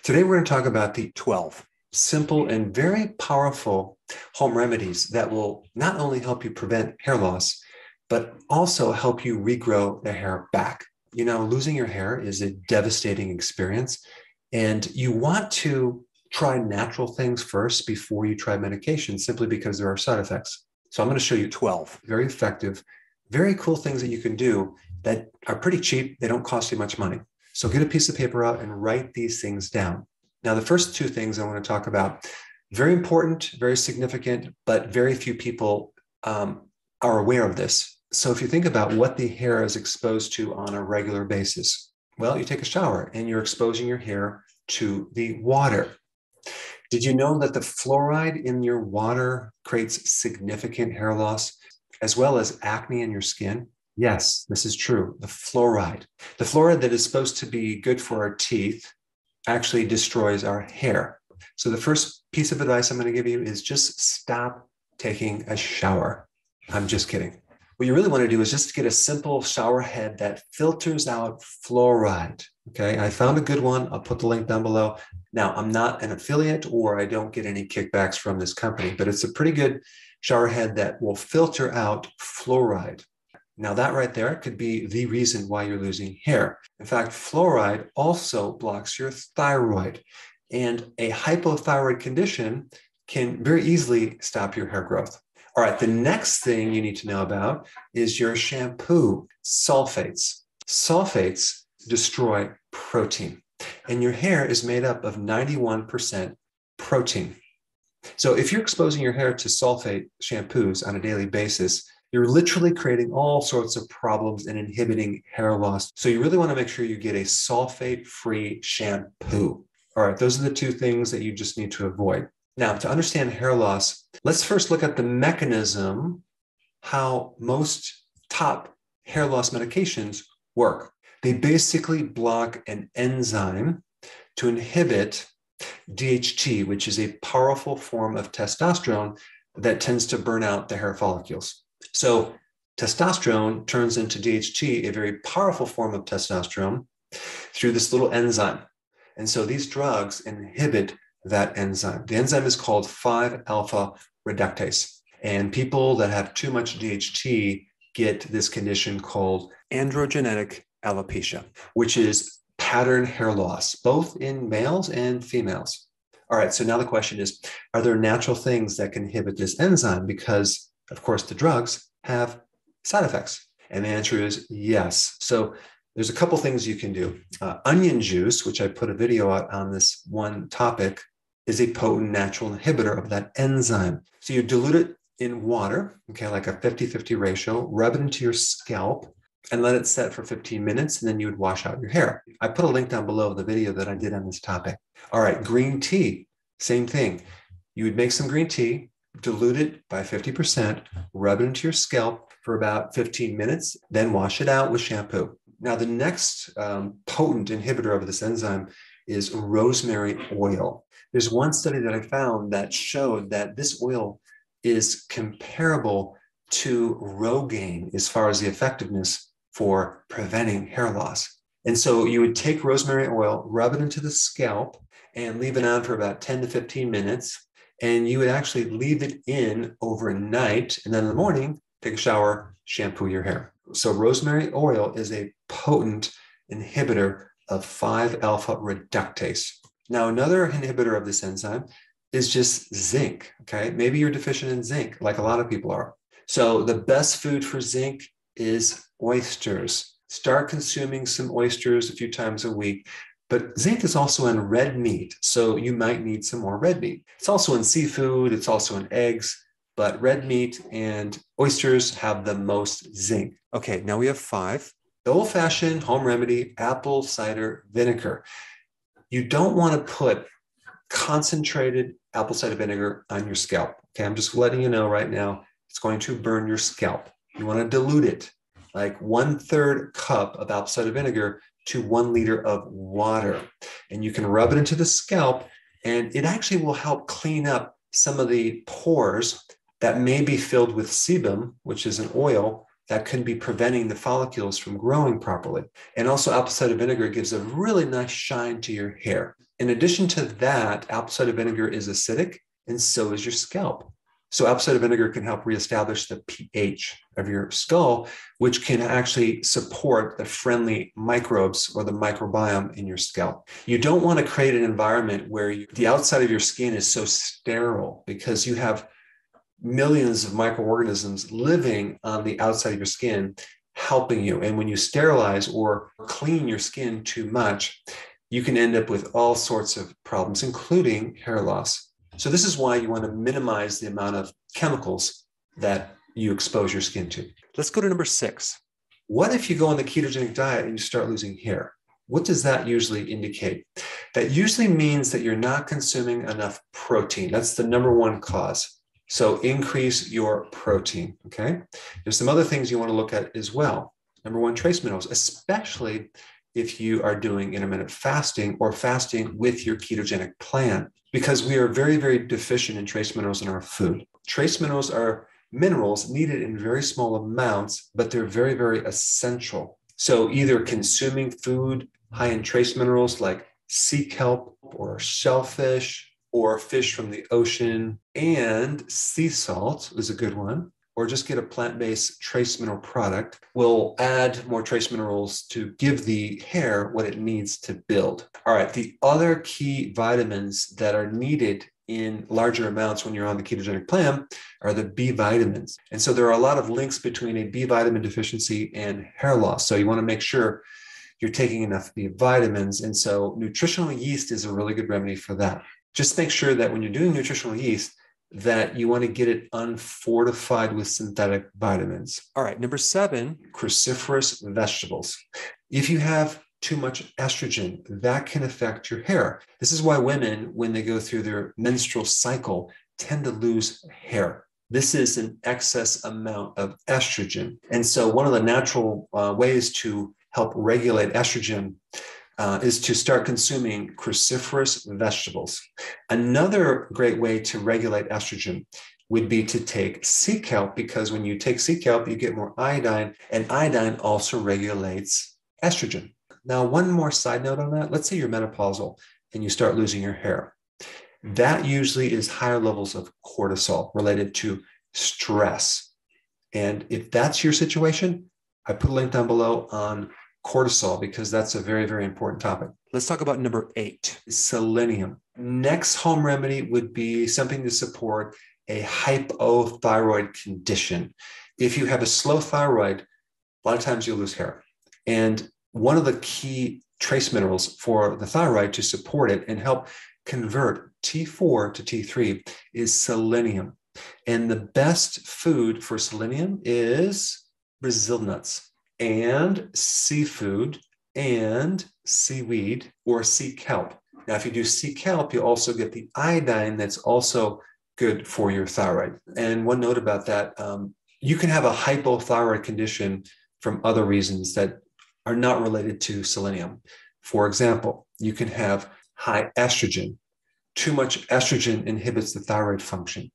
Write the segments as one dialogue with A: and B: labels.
A: Today, we're going to talk about the 12 simple and very powerful home remedies that will not only help you prevent hair loss, but also help you regrow the hair back. You know, losing your hair is a devastating experience, and you want to try natural things first before you try medication, simply because there are side effects. So I'm going to show you 12 very effective, very cool things that you can do that are pretty cheap. They don't cost you much money. So get a piece of paper out and write these things down. Now, the first two things I want to talk about, very important, very significant, but very few people are aware of this. So if you think about what the hair is exposed to on a regular basis, well, you take a shower and you're exposing your hair to the water. Did you know that the fluoride in your water creates significant hair loss, as well as acne in your skin? Yes, this is true. The fluoride that is supposed to be good for our teeth actually destroys our hair. So the first piece of advice I'm going to give you is just stop taking a shower. I'm just kidding. What you really want to do is just get a simple shower head that filters out fluoride. Okay, I found a good one. I'll put the link down below. Now, I'm not an affiliate or I don't get any kickbacks from this company, but it's a pretty good shower head that will filter out fluoride. Now, that right there could be the reason why you're losing hair. In fact, fluoride also blocks your thyroid, and a hypothyroid condition can very easily stop your hair growth. All right, the next thing you need to know about is your shampoo. Sulfates. Sulfates destroy protein, and your hair is made up of 91% protein. So if you're exposing your hair to sulfate shampoos on a daily basis, you're literally creating all sorts of problems and inhibiting hair loss. So you really want to make sure you get a sulfate-free shampoo. All right, those are the two things that you just need to avoid. Now, to understand hair loss, let's first look at the mechanism, how most top hair loss medications work. They basically block an enzyme to inhibit DHT, which is a powerful form of testosterone that tends to burn out the hair follicles. So testosterone turns into DHT, a very powerful form of testosterone, through this little enzyme. And so these drugs inhibit that enzyme. The enzyme is called 5-alpha reductase. And people that have too much DHT get this condition called androgenetic alopecia, which is pattern hair loss, both in males and females. All right, so now the question is, are there natural things that can inhibit this enzyme? Because of course, the drugs have side effects. And the answer is yes. So there's a couple things you can do. Onion juice, which I put a video out on this one topic, is a potent natural inhibitor of that enzyme. So you dilute it in water, okay, like a 50-50 ratio, rub it into your scalp, and let it set for 15 minutes, and then you would wash out your hair. I put a link down below the video that I did on this topic. All right, green tea, same thing. You would make some green tea, dilute it by 50%, rub it into your scalp for about 15 minutes, then wash it out with shampoo. Now, the next potent inhibitor of this enzyme is rosemary oil. There's one study that I found that showed that this oil is comparable to Rogaine as far as the effectiveness for preventing hair loss. And so you would take rosemary oil, rub it into the scalp, and leave it on for about 10 to 15 minutes. And you would actually leave it in overnight, and then in the morning, take a shower, shampoo your hair. So rosemary oil is a potent inhibitor of 5-alpha reductase. Now, another inhibitor of this enzyme is just zinc, okay? Maybe you're deficient in zinc, like a lot of people are. So the best food for zinc is oysters. Start consuming some oysters a few times a week. But zinc is also in red meat, so you might need some more red meat. It's also in seafood, it's also in eggs, but red meat and oysters have the most zinc. Okay, now we have 5. The old-fashioned home remedy, apple cider vinegar. You don't want to put concentrated apple cider vinegar on your scalp. Okay, I'm just letting you know right now, it's going to burn your scalp. You want to dilute it, like 1/3 cup of apple cider vinegar to 1 liter of water. And you can rub it into the scalp, and it actually will help clean up some of the pores that may be filled with sebum, which is an oil that can be preventing the follicles from growing properly. And also apple cider vinegar gives a really nice shine to your hair. In addition to that, apple cider vinegar is acidic, and so is your scalp. So apple cider vinegar can help reestablish the pH of your skull, which can actually support the friendly microbes or the microbiome in your scalp. You don't want to create an environment where the outside of your skin is so sterile because you have millions of microorganisms living on the outside of your skin helping you. And when you sterilize or clean your skin too much, you can end up with all sorts of problems, including hair loss. So this is why you want to minimize the amount of chemicals that you expose your skin to. Let's go to number 6. What if you go on the ketogenic diet and you start losing hair? What does that usually indicate? That usually means that you're not consuming enough protein. That's the number one cause. So increase your protein, okay? There's some other things you want to look at as well. Number 1, trace minerals, especially if you are doing intermittent fasting or fasting with your ketogenic plan, because we are very, very deficient in trace minerals in our food. Trace minerals are minerals needed in very small amounts, but they're very, very essential. So either consuming food high in trace minerals like sea kelp or shellfish or fish from the ocean, and sea salt is a good one, or just get a plant-based trace mineral product, will add more trace minerals to give the hair what it needs to build. All right, the other key vitamins that are needed in larger amounts when you're on the ketogenic plan are the B vitamins. And so there are a lot of links between a B vitamin deficiency and hair loss. So you want to make sure you're taking enough B vitamins. And so nutritional yeast is a really good remedy for that. Just make sure that when you're doing nutritional yeast, that you want to get it unfortified with synthetic vitamins. All right, number 7, cruciferous vegetables. If you have too much estrogen, that can affect your hair. This is why women, when they go through their menstrual cycle, tend to lose hair. This is an excess amount of estrogen. And so one of the natural ways to help regulate estrogen is to start consuming cruciferous vegetables. Another great way to regulate estrogen would be to take sea kelp, because when you take sea kelp, you get more iodine, and iodine also regulates estrogen. Now, one more side note on that. Let's say you're menopausal and you start losing your hair. That usually is higher levels of cortisol related to stress. And if that's your situation, I put a link down below on cortisol, because that's a very, very important topic. Let's talk about number 8, selenium. Next home remedy would be something to support a hypothyroid condition. If you have a slow thyroid, a lot of times you'll lose hair. And one of the key trace minerals for the thyroid to support it and help convert T4 to T3 is selenium. And the best food for selenium is Brazil nuts and seafood and seaweed or sea kelp. Now, if you do sea kelp, you also get the iodine that's also good for your thyroid. And one note about that, you can have a hypothyroid condition from other reasons that are not related to selenium. For example, you can have high estrogen. Too much estrogen inhibits the thyroid function.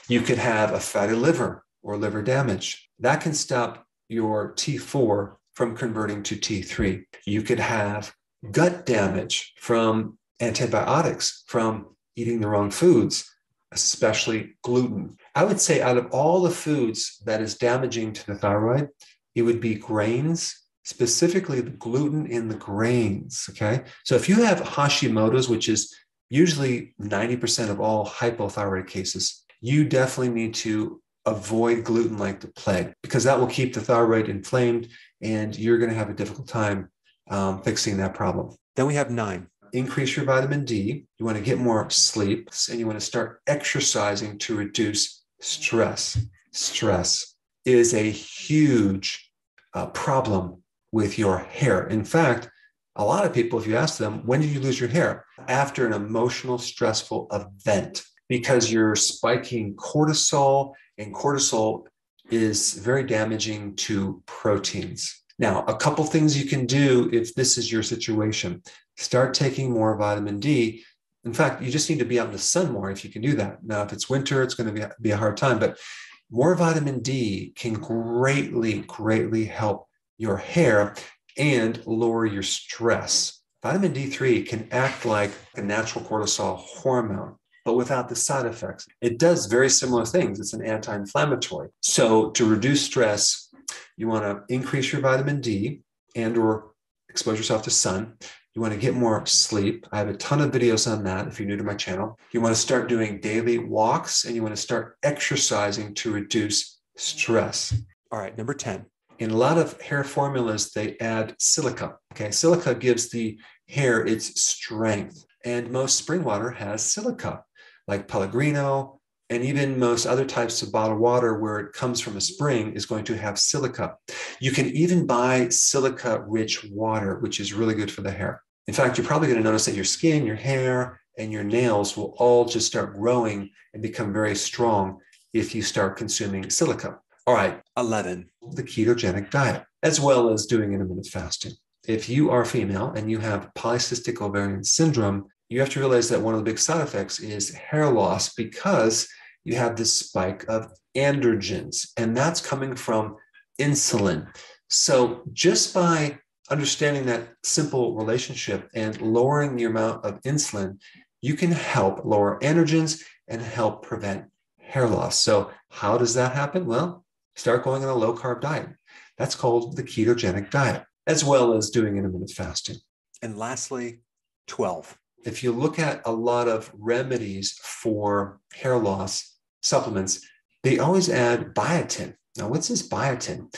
A: You could have a fatty liver or liver damage. That can stop your T4 from converting to T3. You could have gut damage from antibiotics, from eating the wrong foods, especially gluten. I would say out of all the foods that is damaging to the thyroid, it would be grains, specifically the gluten in the grains, okay? So if you have Hashimoto's, which is usually 90% of all hypothyroid cases, you definitely need to avoid gluten like the plague, because that will keep the thyroid inflamed and you're going to have a difficult time fixing that problem. Then we have 9, increase your vitamin D. You want to get more sleep, and you want to start exercising to reduce stress. Stress is a huge problem with your hair. In fact, a lot of people, if you ask them, when did you lose your hair? After an emotional, stressful event, because you're spiking cortisol, and cortisol is very damaging to proteins. Now, a couple things you can do if this is your situation. Start taking more vitamin D. In fact, you just need to be out in the sun more if you can do that. Now, if it's winter, it's going to be a hard time, but more vitamin D can greatly, greatly help your hair and lower your stress. Vitamin D3 can act like a natural cortisol hormone, but without the side effects. It does very similar things. It's an anti-inflammatory. So to reduce stress, you want to increase your vitamin D and or expose yourself to sun. You want to get more sleep. I have a ton of videos on that if you're new to my channel. You want to start doing daily walks and you want to start exercising to reduce stress. All right, number 10. In a lot of hair formulas, they add silica. Okay, silica gives the hair its strength. And most spring water has silica, like Pellegrino, and even most other types of bottled water where it comes from a spring is going to have silica. You can even buy silica-rich water, which is really good for the hair. In fact, you're probably going to notice that your skin, your hair, and your nails will all just start growing and become very strong if you start consuming silica. All right, 11, the ketogenic diet, as well as doing intermittent fasting. If you are female and you have polycystic ovarian syndrome, you have to realize that one of the big side effects is hair loss because you have this spike of androgens, and that's coming from insulin. So just by understanding that simple relationship and lowering the amount of insulin, you can help lower androgens and help prevent hair loss. So how does that happen? Well, start going on a low-carb diet. That's called the ketogenic diet, as well as doing intermittent fasting. And lastly, 12. If you look at a lot of remedies for hair loss supplements, they always add biotin. Now, what's this biotin?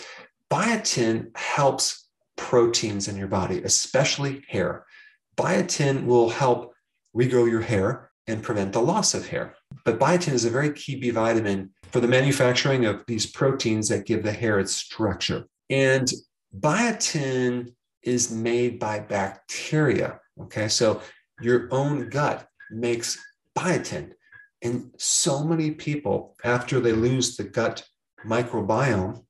A: Biotin helps proteins in your body, especially hair. Biotin will help regrow your hair and prevent the loss of hair. But biotin is a very key B vitamin for the manufacturing of these proteins that give the hair its structure. And biotin is made by bacteria. Okay, so your own gut makes biotin. And so many people, after they lose the gut microbiome,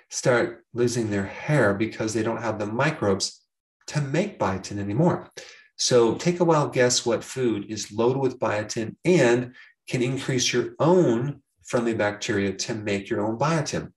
A: start losing their hair because they don't have the microbes to make biotin anymore. So take a wild guess what food is loaded with biotin and can increase your own friendly bacteria to make your own biotin.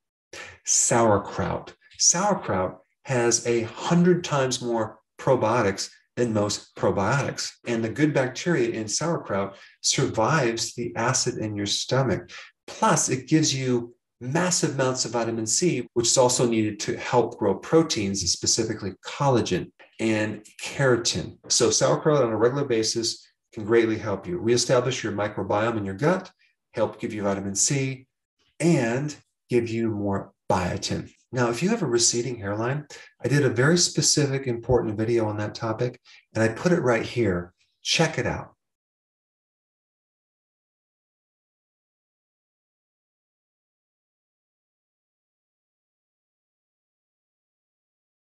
A: Sauerkraut. Sauerkraut has 100 times more probiotics than most probiotics. And the good bacteria in sauerkraut survives the acid in your stomach. Plus, it gives you massive amounts of vitamin C, which is also needed to help grow proteins, specifically collagen and keratin. So sauerkraut on a regular basis can greatly help you reestablish your microbiome in your gut, help give you vitamin C, and give you more biotin. Now, if you have a receding hairline, I did a very specific, important video on that topic, and I put it right here. Check it out.